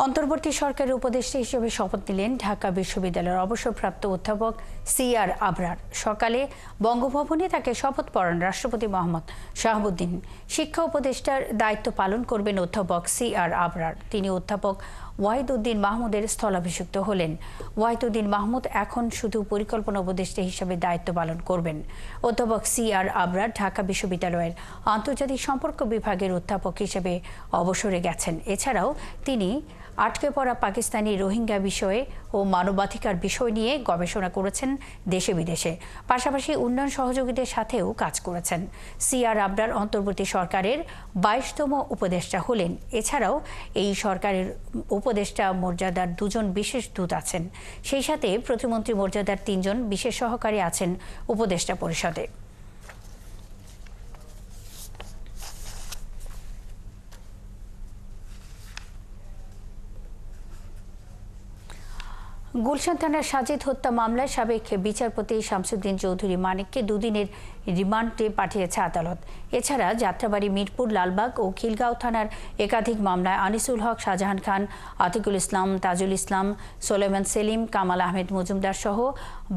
অন্তর্বর্তী সরকারের উপদেষ্টা হিসেবে শপথ নিলেন ঢাকা বিশ্ববিদ্যালয়ের অবসরপ্রাপ্ত অধ্যাপক সিআর আবরার। সকালে বঙ্গভবনে তাকে শপথ পড়ান রাষ্ট্রপতি মোহাম্মদ শাহাবুদ্দিন। শিক্ষা উপদেষ্টার দায়িত্ব পালন করবেন অধ্যাপক সিআর আবরার। তিনি অধ্যাপক ওয়াহিদউদ্দিন মাহমুদের স্থলাভিষিক্ত হলেন। ওয়াহিদউদ্দিন মাহমুদ এখন শুধু পরিকল্পনা উপদেষ্টা হিসেবে দায়িত্ব পালন করবেন। অধ্যাপক সিআর আবরার ঢাকা বিশ্ববিদ্যালয়ের আন্তর্জাতিক সম্পর্ক বিভাগের অধ্যাপক হিসেবে অবসরে গেছেন। এছাড়াও তিনি আটকে পড়া পাকিস্তানি রোহিঙ্গা বিষয়ে ও মানবাধিকার বিষয় নিয়ে গবেষণা করেছেন দেশে বিদেশে। পাশাপাশি উন্নয়ন সহযোগীদের সাথেও কাজ করেছেন। সিআর আবরার অন্তর্বর্তী সরকারের 22তম উপদেষ্টা হলেন। এছাড়াও এই সরকারের উপদেষ্টা মর্যাদার 2 জন বিশেষ দূত আছেন। সেই সাথে প্রতিমন্ত্রী মর্যাদার 3 জন বিশেষ সহকারী আছেন উপদেষ্টা পরিষদে। গুলশান থানার সাজিদ হত্যা মামলায় সাবেক বিচারপতি শামসুদ্দিন চৌধুরী মানিককে 2 দিনের রিমান্ডে পাঠিয়েছে আদালত। এছাড়া যাত্রাবাড়ি, মিরপুর, লালবাগ ও খিলগাঁও থানার একাধিক মামলায় আনিসুল হক, শাহজাহান খান, আতিকুল ইসলাম, তাজুল ইসলাম, সোলেমান সেলিম, কামাল আহমেদ মজুমদার সহ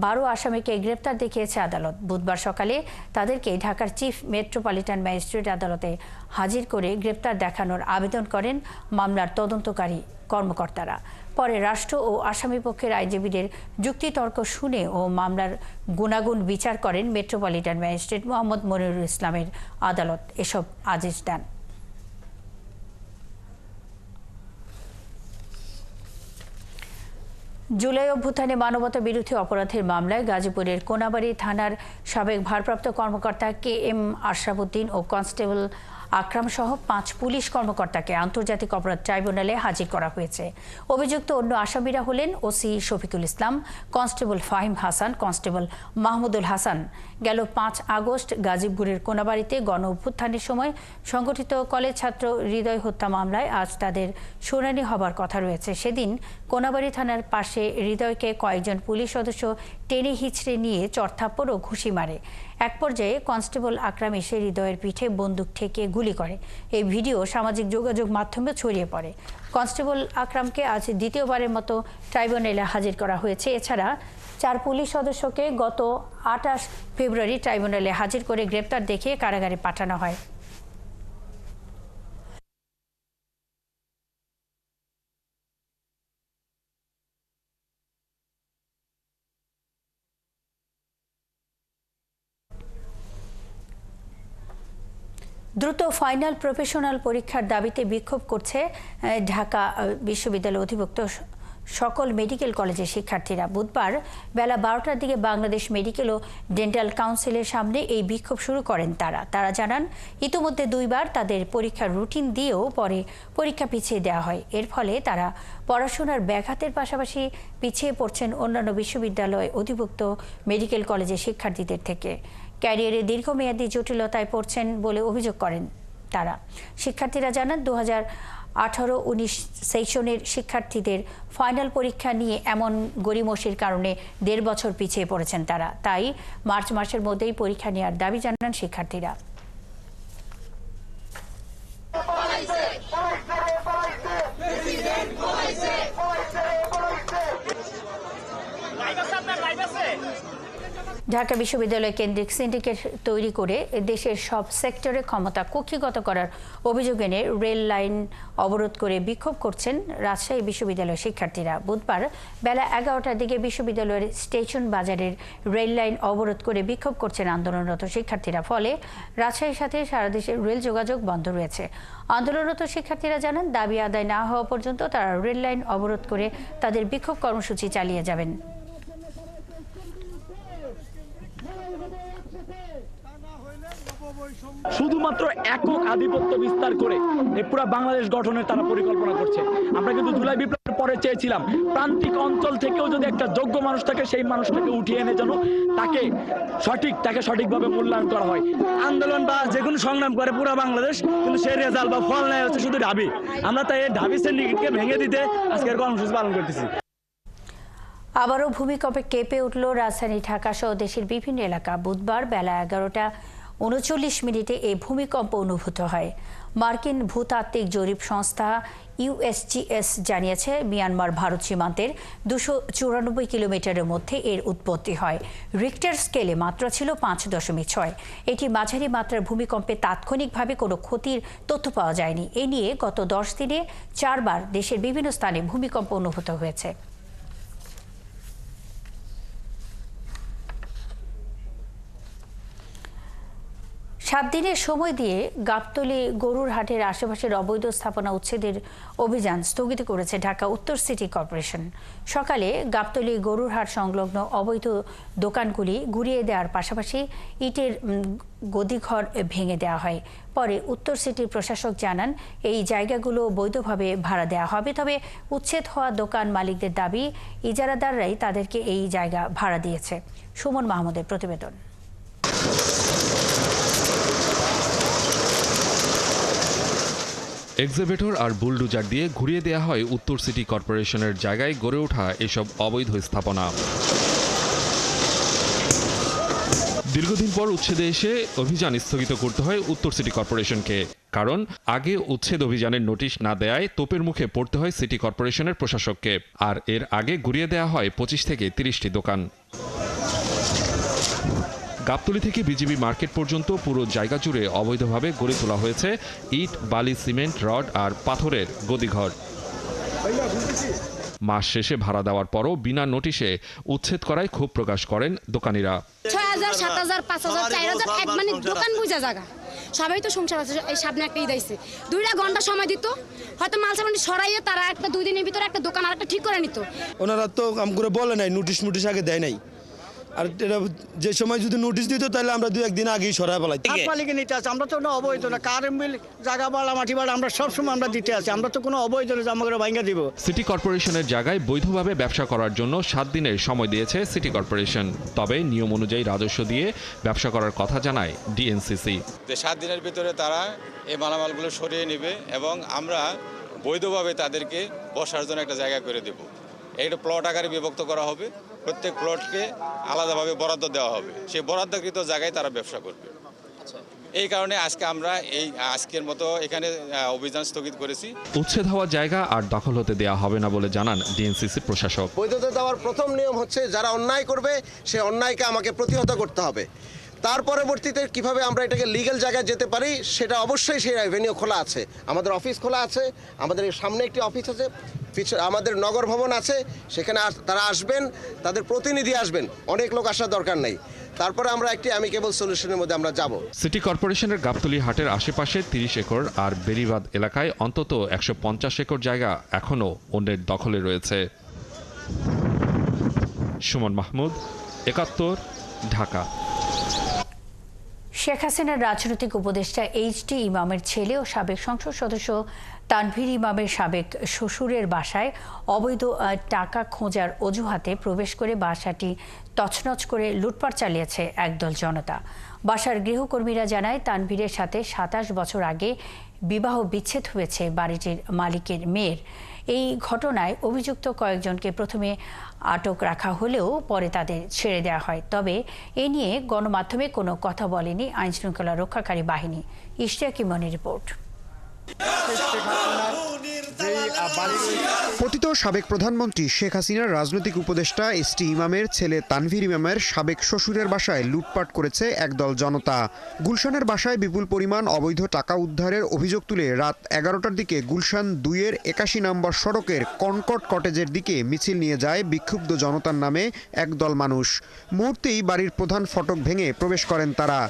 12 আসামিকে গ্রেপ্তার দেখিয়েছে আদালত। বুধবার সকালে তাদেরকে ঢাকার চিফ মেট্রোপলিটন ম্যাজিস্ট্রেট আদালতে হাজির করে গ্রেপ্তার দেখানোর আবেদন করেন মামলার তদন্তকারী কর্মকর্তারা। পরে রাষ্ট্র ও আসামি পক্ষের আইনজীবীদের যুক্তিতর্ক শুনে ও মামলার গুণাগুণ বিচার করেন মেট্রোপলিটন ম্যাজিস্ট্রেট মোহাম্মদ মনিরুল ইসলামের আদালত এসব আদেশ দেন। জুলাই অভ্যুত্থানে মানবতা বিরোধী অপরাধের মামলায় গাজীপুরের কোনাবাড়ী থানার সাবেক ভারপ্রাপ্ত কর্মকর্তা KM আশরাফ উদ্দিন ও কনস্টেবল আকরাম সহ 5 পুলিশ কর্মকর্তাকে আন্তর্জাতিক অপরাধ ট্রাইব্যুনালে হাজির করা হয়েছে। অভিযুক্ত অন্য আসামিরা হলেন OC Shafiqul Islam, constable Fahim Hasan, constable Mahmudul Hasan. গেল 5 আগস্ট গাজীপুরের কোনাবাড়ীতে গণ অভ্যুত্থানের সময় সংগঠিত কলেজ ছাত্র হৃদয় হত্যা মামলায় আজ তাদের শুনানি হবার কথা রয়েছে। সেদিন কোনাবাড়ী থানার পাশে হৃদয়কে কয়েকজন পুলিশ সদস্য টেনে হিঁচড়ে নিয়ে চড়থাপ্পড় ও ঘুষি মারে। এক পর্যায়ে কনস্টেবল আকরাম এসে হৃদয়ের পিঠে বন্দুক ঠেকিয়ে গুলি করে। এই ভিডিও সামাজিক যোগাযোগ মাধ্যমে ছড়িয়ে পড়ে। কনস্টেবল আকরামকে আজ দ্বিতীয়বারের মতো ট্রাইব্যুনালে হাজির করা হয়েছে। এছাড়া 4 পুলিশ সদস্যকে গত 28 ফেব্রুয়ারি ট্রাইব্যুনালে হাজির করে গ্রেপ্তার দেখিয়ে কারাগারে পাঠানো হয়। দ্রুত ফাইনাল প্রফেশনাল পরীক্ষার দাবিতে বিক্ষোভ করছে ঢাকা বিশ্ববিদ্যালয় অধিভুক্ত সকল মেডিকেল কলেজের শিক্ষার্থীরা। বুধবার বেলা 12টার দিকে বাংলাদেশ মেডিকেল ও ডেন্টাল কাউন্সিলের সামনে এই বিক্ষোভ শুরু করেন তারা জানান, ইতিমধ্যে 2 বার তাদের পরীক্ষার রুটিন দিয়েও পরে পরীক্ষা পিছিয়ে দেওয়া হয়। এর ফলে তারা পড়াশোনার ব্যাঘাতের পাশাপাশি পিছিয়ে পড়ছেন অন্যান্য বিশ্ববিদ্যালয় অধিভুক্ত মেডিকেল কলেজের শিক্ষার্থীদের থেকে। ক্যারিয়ারে দীর্ঘমেয়াদী জটিলতায় পড়ছেন বলে অভিযোগ করেন তারা। শিক্ষার্থীরা জানান, 2018-19 সেশনের শিক্ষার্থীদের ফাইনাল পরীক্ষা নিয়ে এমন গড়িমসির কারণে 1.5 বছর পিছিয়ে পড়েছেন তারা। তাই মার্চ মাসের মধ্যেই পরীক্ষা নেওয়ার দাবি জানান শিক্ষার্থীরা। ঢাকা বিশ্ববিদ্যালয় কেন্দ্রিক সিন্ডিকেট তৈরি করে দেশের সব সেক্টরে ক্ষমতা কক্ষিগত করার অভিযোগ এনে রেল লাইন অবরোধ করে বিক্ষোভ করছেন রাজশাহী বিশ্ববিদ্যালয়ের শিক্ষার্থীরা। বুধবার বেলা 11টার দিকে বিশ্ববিদ্যালয়ের স্টেশন বাজারের রেল লাইন অবরোধ করে বিক্ষোভ করছেন আন্দোলনরত শিক্ষার্থীরা। ফলে রাজশাহীর সাথে সারা দেশের রেল যোগাযোগ বন্ধ রয়েছে। আন্দোলনরত শিক্ষার্থীরা জানান, দাবি আদায় না হওয়া পর্যন্ত তারা রেল লাইন অবরোধ করে তাদের বিক্ষোভ কর্মসূচি চালিয়ে যাবেন। শুধুমাত্র একক আধিপত্য বিস্তার করে পুরো বাংলাদেশ গঠনের তারা পরিকল্পনা করছে। আমরা কিন্তু জুলাই বিপ্লবের পরে চেয়েছিলাম প্রান্তিক অঞ্চল থেকেও যদি একটা যোগ্য মানুষ থাকে, সেই মানুষটাকে উঠিয়ে এনে যেন তাকে সঠিকভাবে মূল্যায়ন করা হয়। আন্দোলন বা যে কোনো সংগ্রাম করে পুরো বাংলাদেশ, কিন্তু সেই রেজাল্ট বা ফল নেয় হচ্ছে শুধু ঢাবি। আমরা তাই এই ঢাবি সিন্ডিকেটকে ভেঙে দিতে আজকের কর্মসূচি পালন করতেছি। আবারও ভূমিকম্পে কেঁপে উঠল রাজধানী ঢাকা সহ দেশের বিভিন্ন এলাকা। বুধবার বেলা 11টা 39 মিনিটে এই ভূমিকম্প অনুভূত হয়। মার্কিন ভূতাত্ত্বিক জরিপ সংস্থা ইউএসজিএস জানিয়েছে মিয়ানমার ভারত সীমান্তের 294 কিলোমিটারের মধ্যে এর উৎপত্তি হয়। রিক্টার স্কেলে মাত্রা ছিল 5.6। এটি মাঝারি মাত্রার ভূমিকম্পে তাৎক্ষণিকভাবে কোনো ক্ষতির তথ্য পাওয়া যায়নি। এ নিয়ে গত 10 দিনে 4 বার দেশের বিভিন্ন স্থানে ভূমিকম্প অনুভূত হয়েছে। সাত দিনের সময় দিয়ে গাবতলী গরুর হাটের আশেপাশের অবৈধ স্থাপনা উচ্ছেদের অভিযান স্থগিত করেছে ঢাকা উত্তর সিটি কর্পোরেশন। সকালে গাবতলী গরুর হাট সংলগ্ন অবৈধ দোকানগুলি গুড়িয়ে দেওয়ার পাশাপাশি ইটের গদিঘর ভেঙে দেওয়া হয়। পরে উত্তর সিটির প্রশাসক জানান, এই জায়গাগুলো বৈধভাবে ভাড়া দেওয়া হবে। তবে উচ্ছেদ হওয়া দোকান মালিকদের দাবি, ইজারাদাররাই তাদেরকে এই জায়গা ভাড়া দিয়েছে। সুমন মাহমুদের প্রতিবেদন। এক্সিভেটর আর বুলডোজার দিয়ে ঘুরিয়ে দেওয়া হয় উত্তর সিটি কর্পোরেশনের জায়গায় গড়ে ওঠা এসব অবৈধ স্থাপনা। দীর্ঘদিন পর উচ্ছেদে এসে অভিযান স্থগিত করতে হয় উত্তর সিটি কর্পোরেশনকে। কারণ আগে উচ্ছেদ অভিযানের নোটিশ না দেয়ায় তোপের মুখে পড়তে হয় সিটি কর্পোরেশনের প্রশাসককে। আর এর আগে ঘুরিয়ে দেওয়া হয় 25 থেকে 30টি দোকান। গাবতলী থেকে বিজিবি মার্কেট পর্যন্ত পুরো জায়গা জুড়ে অবৈধভাবে গড়ে তোলা হয়েছে ইট, বালি, সিমেন্ট, রড আর পাথরের গদিঘর। মাস শেষে ভাড়া দেওয়ার পরও বিনা নোটিশে উচ্ছেদ করায় ক্ষোভ প্রকাশ করেন দোকানিরা। 6,000, 7,000, 5,000, 4,000 এক মানে দোকান বুঝা জায়গা। সবাই তো সংসার আছে, এই সামনে একটা ঈদ আইছে, 2টা ঘন্টা সময় দিত, হয়তো মাল সামানি সরাইয়ে তারা একটা 2 দিনের ভিতরে একটা দোকান আর একটা ঠিক করে নিত। ওনারা তো কাম করে বলে নাই, নোটিশ আগে দেয় নাই। আর এটা যে সময় যদি নোটিশ দিত তাহলে আমরা 2-1 দিন আগেই সরাই ফেলাইতাম। মালিকে নিতে আছে, আমরা তো কোনো অবৈধ না। কারেন্ট বিল, জায়গা বাড়া, মাটি বাড়া আমরা সবসময় আমরা দিতে আছি। আমরা তো কোনো অবৈধ না যে আমরা ভাঙা দিব। সিটি কর্পোরেশনের জায়গায় বৈধভাবে ব্যবসা করার জন্য 7 দিনের সময় দিয়েছে সিটি কর্পোরেশন। তবে নিয়ম অনুযায়ী রাজস্ব দিয়ে ব্যবসা করার কথা জানায় ডিএনসিসি। 7 দিনের ভিতরে তারা এই মালামালগুলো সরিয়ে নেবে এবং আমরা বৈধভাবে তাদেরকে বসার জন্য একটা জায়গা করে দেব। এইটা প্লট আকারে বিভক্ত করা হবে, প্রত্যেক প্লটকে আলাদাভাবে বরাদ্দ দেওয়া হবে। সেই বরাদ্দকৃত জায়গায় তারা ব্যবসা করবে। এই কারণে আজকে আমরা আজকের মতো এখানে অভিযান স্থগিত করেছি। উচ্ছেদ হওয়া জায়গা আর দখল হতে দেওয়া হবে না বলে জানান ডিএনসিসি প্রশাসক। বৈধতা দেওয়ার প্রথম নিয়ম হচ্ছে যারা অন্যায় করবে সে অন্যায়কে আমাকে প্রতিহত করতে হবে। তার পরবর্তীতে কিভাবে আমরা এটাকে লিগ্যাল জায়গায় যেতে পারি সেটা অবশ্যই সেই অ্যাভিনিউ খোলা আছে। আমাদের অফিস খোলা আছে, আমাদের সামনে একটি অফিস আছে, আমাদের নগর ভবন আছে, সেখানে তারা আসবেন, তাদের প্রতিনিধি আসবেন, অনেক লোক আসার দরকার নেই। তারপরে আমরা একটি অ্যামিকেবল সলিউশনের মধ্যে আমরা যাব। সিটি কর্পোরেশনের গাবতলী হাটের আশেপাশে 30 একর আর বেরিবাদ এলাকায় অন্তত 150 একর জায়গা এখনও অন্যের দখলে রয়েছে। সুমন মাহমুদ, 71, ঢাকা। শেখ হাসিনার রাজনৈতিক উপদেষ্টা এইচ.টি. ইমামের ছেলে ও সাবেক সংসদ সদস্য তানভীর ইমামের সাবেক শ্বশুরের বাসায় অবৈধ টাকা খোঁজার অজুহাতে প্রবেশ করে বাসাটি তছনছ করে লুটপাট চালিয়েছে একদল জনতা। বাসার গৃহকর্মীরা জানায়, তানভীরের সাথে 27 বছর আগে বিবাহ বিচ্ছেদ হয়েছে বাড়িটির মালিকের মেয়ের। এই ঘটনায় অভিযুক্ত কয়েকজনকে প্রথমে আটক রাখা হলেও পরে তাদের ছেড়ে দেওয়া হয়। তবে এ নিয়ে গণমাধ্যমে কোনো কথা বলেনি আইনশৃঙ্খলা রক্ষাকারী বাহিনী। ইশতিয়াক ইমনের রিপোর্ট। পতিত সাবেক প্রধানমন্ত্রী শেখ হাসিনার রাজনৈতিক উপদেষ্টা এইচ.টি. ইমামের ছেলে তানভীর ইমামের সাবেক শ্বশুরের বাসায় লুটপাট করেছে একদল জনতা। গুলশানের বাসায় বিপুল পরিমাণ অবৈধ টাকা উদ্ধারের অভিযোগ তুলে রাত 11টার দিকে গুলশান 2-এর 81 নম্বর সড়কের কনকট কটেজের দিকে মিছিল নিয়ে যায় বিক্ষুব্ধ জনতার নামে একদল মানুষ। মুহূর্তেই বাড়ির প্রধান ফটক ভেঙে প্রবেশ করেন তারা।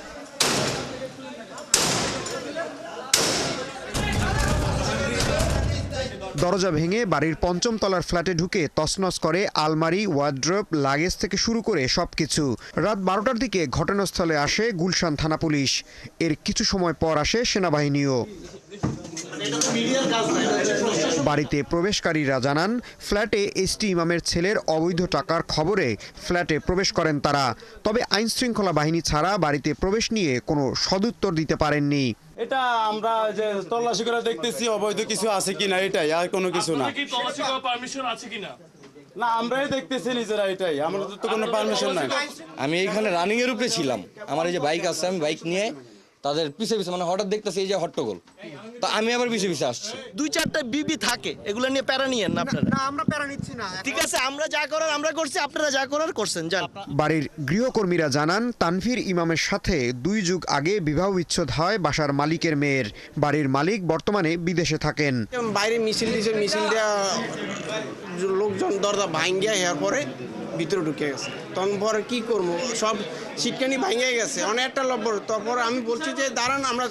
দরজা ভেঙে বাড়ির 5ম তলার ফ্ল্যাটে ঢুকে তছনছ করে আলমারি, ওয়ার্ড্রোব, লাগেজ থেকে শুরু করে সবকিছু। রাত 12টার দিকে ঘটনাস্থলে আসে গুলশান থানা পুলিশ। এর কিছু সময় পর আসে সেনাবাহিনীও। বাড়িতে প্রবেশকারীরা জানান, ফ্ল্যাটে এইচ.টি. ইমামের ছেলের অবৈধ টাকার খবরে ফ্ল্যাটে প্রবেশ করেন তারা। তবে আইনশৃঙ্খলা বাহিনী ছাড়া বাড়িতে প্রবেশ নিয়ে কোনো সদুত্তর দিতে পারেননি। এটা আমরা যে তল্লাশি করে দেখতেছি অবৈধ কিছু আছে কিনা, এটাই, আর কোনো কিছু না। না, আমরাই দেখতেছি নিজেরা, এটাই, আমাদের তো কোনো পারমিশন নাই। আমি এইখানে রানিং এর উপরে ছিলাম, আমার এই যে বাইক আছে, আমি বাইক নিয়ে তাদের পিছে পিছে মানে হঠাৎ দেখতেছি এই যে হট্টগোল, তো আমি আবার পিছে পিছে আসছি। 2-4টা বিবি থাকে, এগুলো নিয়ে প্যারা নিয়েন না আপনারা। না, আমরা প্যারা নিচ্ছি না। ঠিক আছে, আমরা যা করার আমরা করছি, আপনারা যা করার করছেন, যান। বাড়ির গৃহকর্মীরা জানান, তানভীর ইমামের সাথে 2 যুগ আগে বিবাহ বিচ্ছেদ হয় বাসার মালিকের মেয়ের। বাড়ির মালিক বর্তমানে বিদেশে থাকেন। বাইরে মিছিল দেওয়া লোকজন দরজা ভাঙ্গিয়া হওয়ার পরে ভিতরে ঢুকে গেছে। তখন পরে কি করবো, সব শিক্ষানি ভাঙ্গিয়ে গেছে, অনেক একটা লব্বর। তারপর আমি বলছি যে দাঁড়ান, আমরা,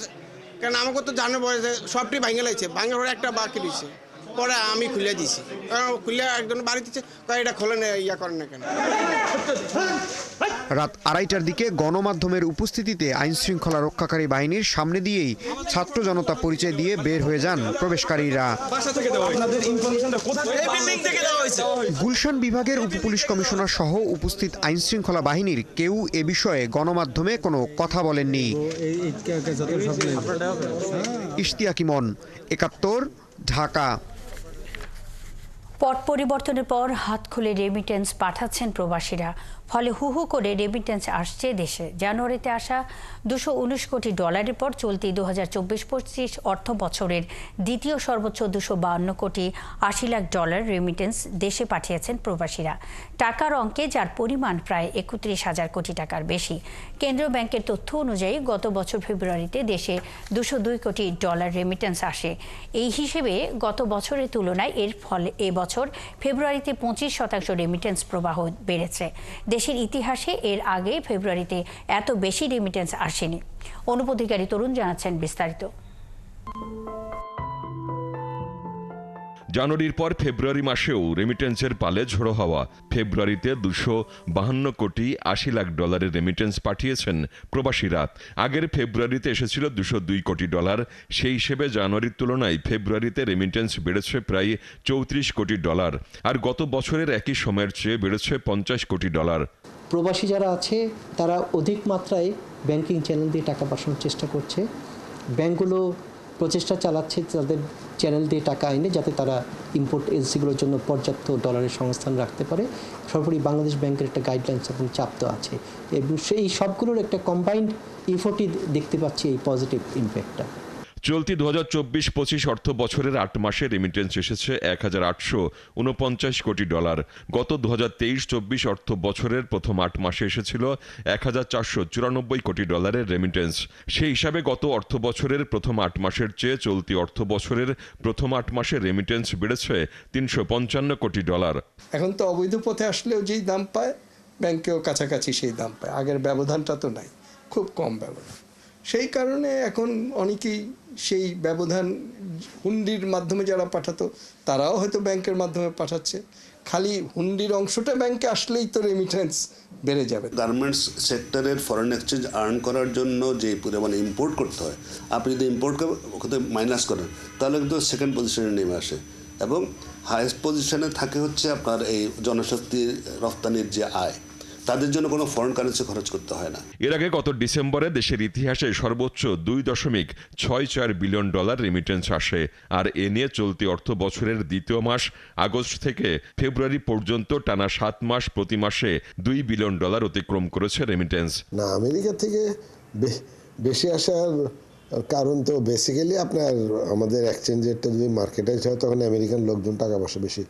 কারণ আমাকে তো জানে পরে যে সবটি ভাঙ্গে লাগছে, ভাঙ্গার পরে একটা বাকি দিচ্ছে। পরে আমি খুলে দিছি, কারণ খুলে একজন বাড়ি দিচ্ছে, এটা খোলে না, ইয়া করেন না কেন। রাত 2:30টার দিকে গণমাধ্যমের উপস্থিতিতে আইনশৃঙ্খলা রক্ষাকারী বাহিনীর সামনে দিয়েই ছাত্র জনতা পরিচয় দিয়ে বের হয়ে যান প্রবেশকারীরা। গুলশান বিভাগের উপপুলিশ কমিশনার সহ উপস্থিত আইনশৃঙ্খলা বাহিনীর কেউ এ বিষয়ে গণমাধ্যমে কোনো কথা বলেননি। ইশতিয়াক ইমন, 71, ঢাকা। পট পরিবর্তনের পর হাত খুলে রেমিটেন্স পাঠাচ্ছেন প্রবাসীরা। ফলে হু হু করে রেমিটেন্স আসছে দেশে। জানুয়ারিতে আসা $219 কোটি পর চলতি 2024-25 অর্থ বছরের দ্বিতীয় সর্বোচ্চ $252 কোটি 80 লাখ রেমিটেন্স দেশে পাঠিয়েছেন প্রবাসীরা। টাকার অঙ্কে যার পরিমাণ প্রায় 31,000 কোটি টাকার বেশি। কেন্দ্রীয় ব্যাংকের তথ্য অনুযায়ী গত বছর ফেব্রুয়ারিতে দেশে $202 কোটি রেমিটেন্স আসে। এই হিসেবে গত বছরের তুলনায় এর ফলে এবছর ফেব্রুয়ারিতে 25% রেমিটেন্স প্রবাহ বেড়েছে। দেশের ইতিহাসে এর আগে ফেব্রুয়ারিতে এত বেশি রেমিটেন্স আসেনি। অনুপধিকারী তরুণ জানাচ্ছেন বিস্তারিত। জানুয়ারির পর ফেব্রুয়ারি মাসেও রেমিটেন্সের পালে ঝোড়ো হওয়া। ফেব্রুয়ারিতে $252 কোটি 80 লাখ রেমিটেন্স পাঠিয়েছেন প্রবাসীরা। আগের ফেব্রুয়ারিতে এসেছিল $202 কোটি। সেই হিসেবে জানুয়ারির তুলনায় ফেব্রুয়ারিতে রেমিটেন্স বেড়েছে প্রায় $34 কোটি। আর গত বছরের একই সময়ের চেয়ে বেড়েছে $50 কোটি। প্রবাসী যারা আছে তারা অধিক মাত্রায় ব্যাংকিং চ্যানেল দিয়ে টাকা পাঠানোর চেষ্টা করছে। ব্যাংকগুলো প্রচেষ্টা চালাচ্ছে তাদের চ্যানেল দিয়ে টাকা আইনে, যাতে তারা ইম্পোর্ট এজেন্সিগুলোর জন্য পর্যাপ্ত ডলারের সংস্থান রাখতে পারে। সর্বোপরি বাংলাদেশ ব্যাংকের একটা গাইডলাইন্স এবং চাপ তো আছে, এবং সেই সবগুলোর একটা কম্বাইন্ড ইফোর্টই দেখতে পাচ্ছি এই পজিটিভ ইম্প্যাক্টটা। চলতি 2024-25 অর্থ বছরের 8 মাসে রেমিটেন্স এসেছে $1,849 কোটি। গত 2023-24 অর্থ বছরের প্রথম 8 মাসে এসেছিল $1,494 কোটি রেমিটেন্স। সেই হিসাবে গত অর্থ বছরের প্রথম 8 মাসের চেয়ে চলতি অর্থ বছরের প্রথম 8 মাসে রেমিটেন্স বেড়েছে $355 কোটি। এখন তো অবৈধ পথে আসলেও যেই দাম পায়, ব্যাংকেও কাছাকাছি সেই দাম পায়। আগের ব্যবধানটা তো নাই, খুব কম ব্যবধান। সেই কারণে এখন অনেকেই সেই ব্যবধান হুন্ডির মাধ্যমে যারা পাঠাতো তারাও হয়তো ব্যাংকের মাধ্যমে পাঠাচ্ছে। খালি হুন্ডির অংশটা ব্যাংকে আসলেই তো রেমিটেন্স বেড়ে যাবে। গার্মেন্টস সেক্টরের ফরেন এক্সচেঞ্জ আর্ন করার জন্য যে পরিমাণে ইম্পোর্ট করতে হয়, আপনি যদি ইম্পোর্টকে ওখানে মাইনাস করেন তাহলে কিন্তু সেকেন্ড পজিশনে নেমে আসে, এবং হাইয়েস্ট পজিশনে থাকে হচ্ছে আপনার এই জনশক্তি রফতানির যে আয়, তাদের জন্য কোনো ফরেন কারেন্সি খরচ করতে হয় না। এর আগে গত ডিসেম্বরে দেশের ইতিহাসে সর্বোচ্চ $2.64 বিলিয়ন রেমিটেন্স আসে। আর এ নিয়ে চলতি অর্থ বছরের দ্বিতীয় মাস আগস্ট থেকে ফেব্রুয়ারি পর্যন্ত টানা 7 মাস প্রতি মাসে $2 বিলিয়ন অতিক্রম করেছে রেমিটেন্স। না, আমেরিকা থেকে বেশি আসার কারণ তো বেসিক্যালি আপনার আমাদের এক্সচেঞ্জেরটা যদি মার্কেটাইজ হয়, তখন আমেরিকান লোকজন টাকা পয়সা বেশি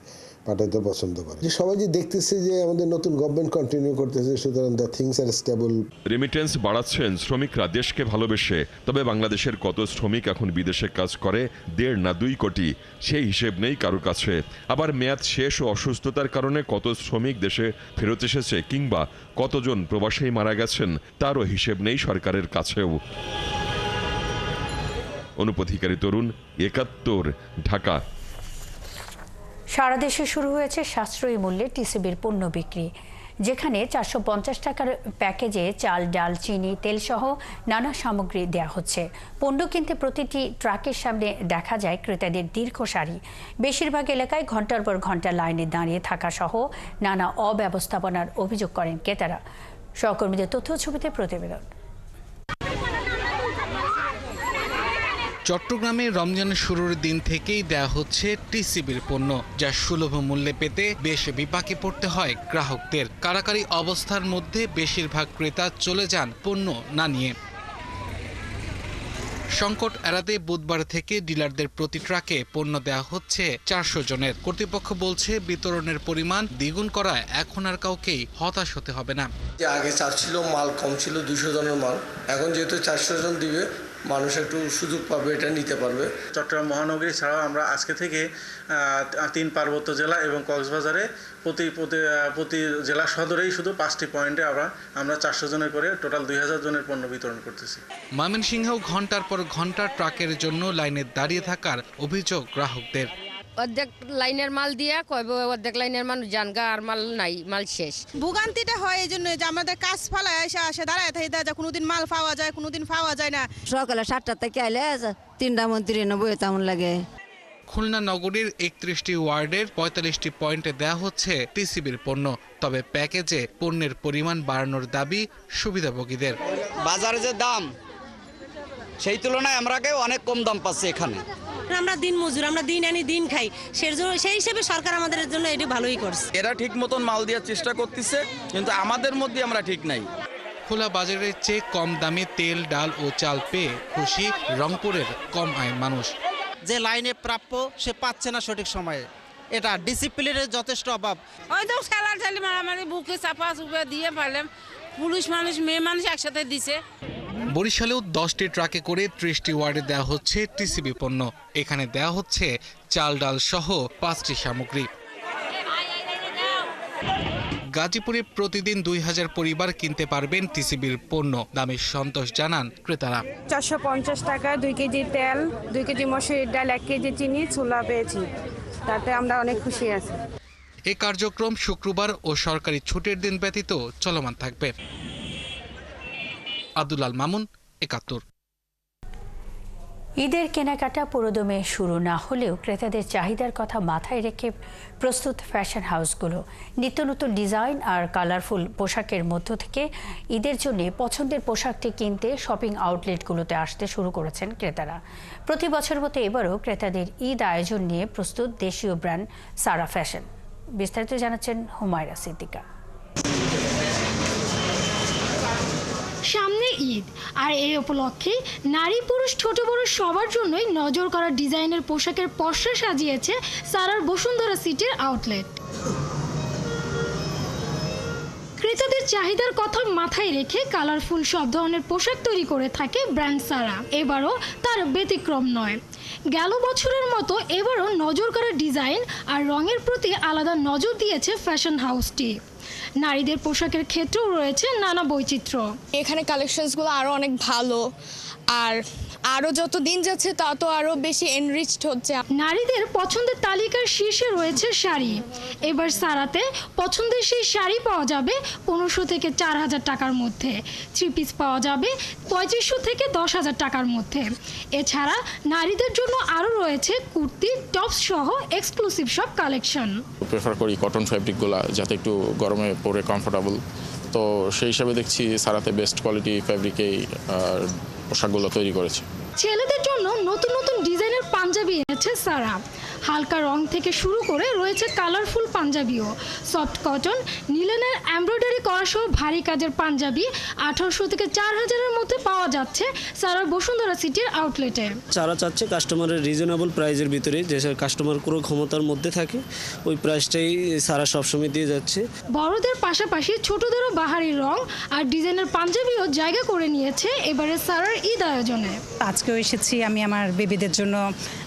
পাঠাতে পছন্দ করে। যে সবাই যে দেখতেছে যে আমাদের নতুন গভর্নমেন্ট কন্টিনিউ করতেছে, সুতরাং the things are stable. Remittance বাড়াচ্ছেন শ্রমিকরা দেশকে ভালোবেসে। তবে বাংলাদেশের কত শ্রমিক এখন বিদেশে কাজ করে? 1.5 না 2 কোটি, সেই হিসেব নেই কারোর কাছে। আবার মেয়াদ শেষ ও অসুস্থতার কারণে কত শ্রমিক দেশে ফেরত এসেছে, কিংবা কতজন প্রবাসী মারা গেছেন, তারও হিসেব নেই সরকারের কাছেও। অনুপধিকারী তরুণ, 71, ঢাকা। সারা দেশে শুরু হয়েছে সাশ্রয়ী মূল্যে টিসিবির পণ্য বিক্রি, যেখানে 450 টাকার প্যাকেজে চাল, ডাল, চিনি, তেল সহ নানা সামগ্রী দেয়া হচ্ছে। পণ্য কিনতে প্রতিটি ট্রাকের সামনে দেখা যায় ক্রেতাদের দীর্ঘ সারি। বেশিরভাগ এলাকায় ঘন্টার পর ঘন্টা লাইনে দাঁড়িয়ে থাকা সহ নানা অব্যবস্থাপনার অভিযোগ করেন ক্রেতারা। সহকর্মীদের তথ্য ছবিতে প্রতিবেদন। চট্টগ্রামে রমজানের শুরুর দিন থেকেই দেয়া হচ্ছে টিসিবির পণ্য, যা সুলভ মূল্যে পেতে বেশ বিপাকে পড়তে হয় গ্রাহকদের। কারাকারি অবস্থার মধ্যে বেশিরভাগ ক্রেতা চলে যান পণ্য না নিয়ে। সংকট এড়াতে বুধবার থেকে ডিলারদের প্রতি ট্রাকে পণ্য দেওয়া হচ্ছে 400 জনের। কর্তৃপক্ষ বলছে বিতরণের পরিমাণ দ্বিগুণ করায় এখন আর কাউকেই হতাশ হতে হবে না। আগে চাচ্ছিল মাল কম ছিল 200 জনের মাল, এখন যেহেতু 400 জন দিবে মানুষ একটু সুযোগ পাবে, এটা নিতে পারবে। চট্টগ্রাম মহানগরী ছাড়াও আমরা আজকে থেকে 3 পার্বত্য জেলা এবং কক্সবাজারে প্রতি জেলা সদরেই শুধু 5টি পয়েন্টে আমরা 400 জনের করে টোটাল 2000 জনের পণ্য বিতরণ করতেছি। ময়মনসিংহেও ঘন্টার পর ঘন্টা ট্রাকের জন্য লাইনে দাঁড়িয়ে থাকার অভিযোগ গ্রাহকদের। অর্ধেক লাইনের মাল দিয়া কইব অর্ধেক লাইনের মানুষ জানগা আর মাল নাই, মাল শেষ। ভোগান্তিটা হয় এই জন্য যে আমাদের কাজ ফালায় আসে দাঁড়ায় থাকে, যা কোনোদিন মাল পাওয়া যায় কোনোদিন পাওয়া যায় না। সকালে 7টা থেকে আইলে 3টা মন্ত্রী বই তেমন লাগে। খুলনা নগরীর 31টি ওয়ার্ডের 45টি পয়েন্টে দেয়া হচ্ছে টিসিবির পণ্য। তবে প্যাকেজে পণ্যের পরিমাণ বাড়ানোর দাবি সুবিধাভোগীদের। বাজারে যে দাম সেই তুলনায় আমরা অনেক কম দাম পাচ্ছি এখানে। আমরা দিন মজুর, আমরা দিন আনি দিন খাই, সেই হিসেবে সরকার আমাদের জন্য এটা ভালোই করছে। এরা ঠিক মতন মাল দেওয়ার চেষ্টা করতেছে, কিন্তু আমাদের মধ্যে আমরা ঠিক নাই। খোলা বাজারের চেয়ে কম দামে তেল, ডাল ও চাল পেয়ে খুশি রংপুরের কম আয়ের মানুষ। যে লাইনে প্রাপ্য সে পাচ্ছে না সঠিক সময়ে, এটা ডিসিপ্লিনের যথেষ্ট অভাব। ওই তো খেলার চালি মারামারি বুকে চাপা চুপে দিয়ে পারলাম, পুরুষ মানুষ মেয়ে মানুষ একসাথে দিছে। বরিশালেও 10টি ট্রাকে করে 30টি ওয়ার্ডে দেওয়া হচ্ছে টিসিবি পণ্য। এখানে দেওয়া হচ্ছে চাল, ডাল সহ 5টি সামগ্রী। গাজীপুরে প্রতিদিন 2000 পরিবার কিনতে পারবেন টিসিবির পণ্য। দামে সন্তোষ জানান ক্রেতারা। 450 টাকায় 2 কেজি তেল, 2 কেজি মসুরির ডাল, 1 কেজি চিনি, ছোলা পেয়েছি, তাতে আমরা অনেক খুশি আছি। এই কার্যক্রম শুক্রবার ও সরকারি ছুটির দিন ব্যতীত চলমান থাকবে। আব্দুল আল মামুন, 71। ঈদের কেনাকাটা পুরোদমে শুরু না হলেও ক্রেতাদের চাহিদার কথা মাথায় রেখে প্রস্তুত ফ্যাশন হাউসগুলো নিত্য নতুন ডিজাইন আর কালারফুল পোশাকের মধ্য থেকে ঈদের জন্য পছন্দের পোশাকটি কিনতে শপিং আউটলেটগুলোতে আসতে শুরু করেছেন ক্রেতারা। প্রতি বছর মতো এবারও ক্রেতাদের ঈদ আয়োজন নিয়ে প্রস্তুত দেশীয় ব্র্যান্ড সারা ফ্যাশন। বিস্তারিত জানাচ্ছেন হুমায়রা সিদ্দিকা। সামনে ঈদ, আর এই উপলক্ষে নারী পুরুষ ছোট বড় সবার জন্যই নজর করা ডিজাইনের পোশাকের পসরা সাজিয়েছে সারার বসুন্ধরা সিটির আউটলেট। ক্রেতাদের চাহিদার কথা মাথায় রেখে কালারফুল সব ধরনের পোশাক তৈরি করে থাকে ব্র্যান্ড সারা। এবারও তার ব্যতিক্রম নয়। গেল বছরের মতো এবারও নজর করা ডিজাইন আর রঙের প্রতি আলাদা নজর দিয়েছে ফ্যাশন হাউসটি। নারীদের পোশাকের ক্ষেত্রেও রয়েছে নানা বৈচিত্র্য। এখানে কালেকশনসগুলো আরও অনেক ভালো, আর আরও যত দিন যাচ্ছে তত আরও বেশি এনরিচড হচ্ছে। নারীদের পছন্দের তালিকার শীর্ষে রয়েছে শাড়ি। এবার সারাতে পছন্দের সেই শাড়ি পাওয়া যাবে 1500 থেকে 4000 টাকার মধ্যে। 3 পিস পাওয়া যাবে 3500 থেকে 10,000 টাকার মধ্যে। এছাড়া নারীদের জন্য আরও রয়েছে কুর্তি, টপস সহ এক্সক্লুসিভ সব কালেকশন। প্রেফার করি কটন ফ্যাব্রিকগুলো, যাতে একটু গরমে পরে কমফোর্টেবল। তো সেই হিসাবে দেখছি সারাতে বেস্ট কোয়ালিটি ফ্যাব্রিকেই পোশাকগুলো তৈরি করেছে। ছেলেদের জন্য নতুন নতুন ডিজাইনের পাঞ্জাবি এনেছে সারা। হালকা রং থেকে শুরু করে রয়েছে কালারফুল পাঞ্জাবিও। সফট কটন, নিলেনের এমব্রয়ডারি করা সহ ভারী কাজের পাঞ্জাবি 1800 থেকে 4000-এর মধ্যে পাওয়া যাচ্ছে সারার বসুন্ধরা সিটির আউটলেটে। সারা চাচ্ছে কাস্টমারের রিজনেবল প্রাইসের ভিতরে, যে কাস্টমার পুরো ক্ষমতার মধ্যে থাকে ওই প্রাইসটাই সারা সবসময় দিয়ে যাচ্ছে। বড়দের পাশাপাশি ছোটদেরও বাহারি রং আর ডিজাইনের পাঞ্জাবিও জায়গা করে নিয়েছে এবারে সারার ঈদ আয়োজনে। আজকেও এসেছি আমি আমার বেবিদের জন্য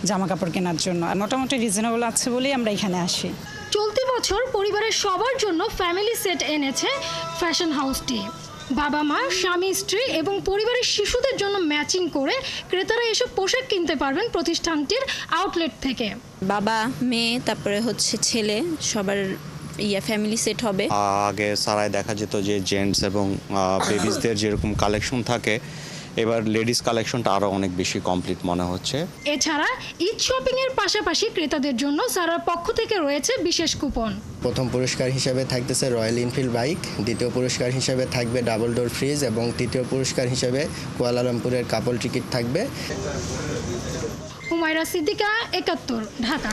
জামা কাপড় কেনার জন্য, আর মোটামুটি রিজনেবল আছে বলেই আমরা এখানে আসি। চলতি বছর পরিবারের সবার জন্য ফ্যামিলি সেট এনেছে ফ্যাশন হাউসটি। বাবা মা, স্বামী স্ত্রী এবং পরিবারের শিশুদের জন্য ম্যাচিং করে ক্রেতারা এসব পোশাক কিনতে পারবেন প্রতিষ্ঠানটির আউটলেট থেকে। বাবা, মেয়ে, তারপরে ছেলে, সবার ফ্যামিলি সেট হবে। আগে সারায় দেখা যেত যে জেন্টস এবং বেবিসদের যেরকম কালেকশন থাকে, এবার লেডিস কালেকশনটা আরও অনেক বেশি কমপ্লিট মনে হচ্ছে। এছাড়া ঈদ শপিং এর পাশাপাশি ক্রেতাদের জন্য সারার পক্ষ থেকে রয়েছে বিশেষ কুপন। প্রথম পুরস্কার হিসেবে থাকতেছে রয়্যাল এনফিল্ড বাইক, দ্বিতীয় পুরস্কার হিসেবে থাকবে ডাবল ডোর ফ্রিজ এবং তৃতীয় পুরস্কার হিসেবে কুয়ালালামপুরের কাপল টিকিট থাকবে। হুমায়রা সিদ্দিকা, 71, ঢাকা।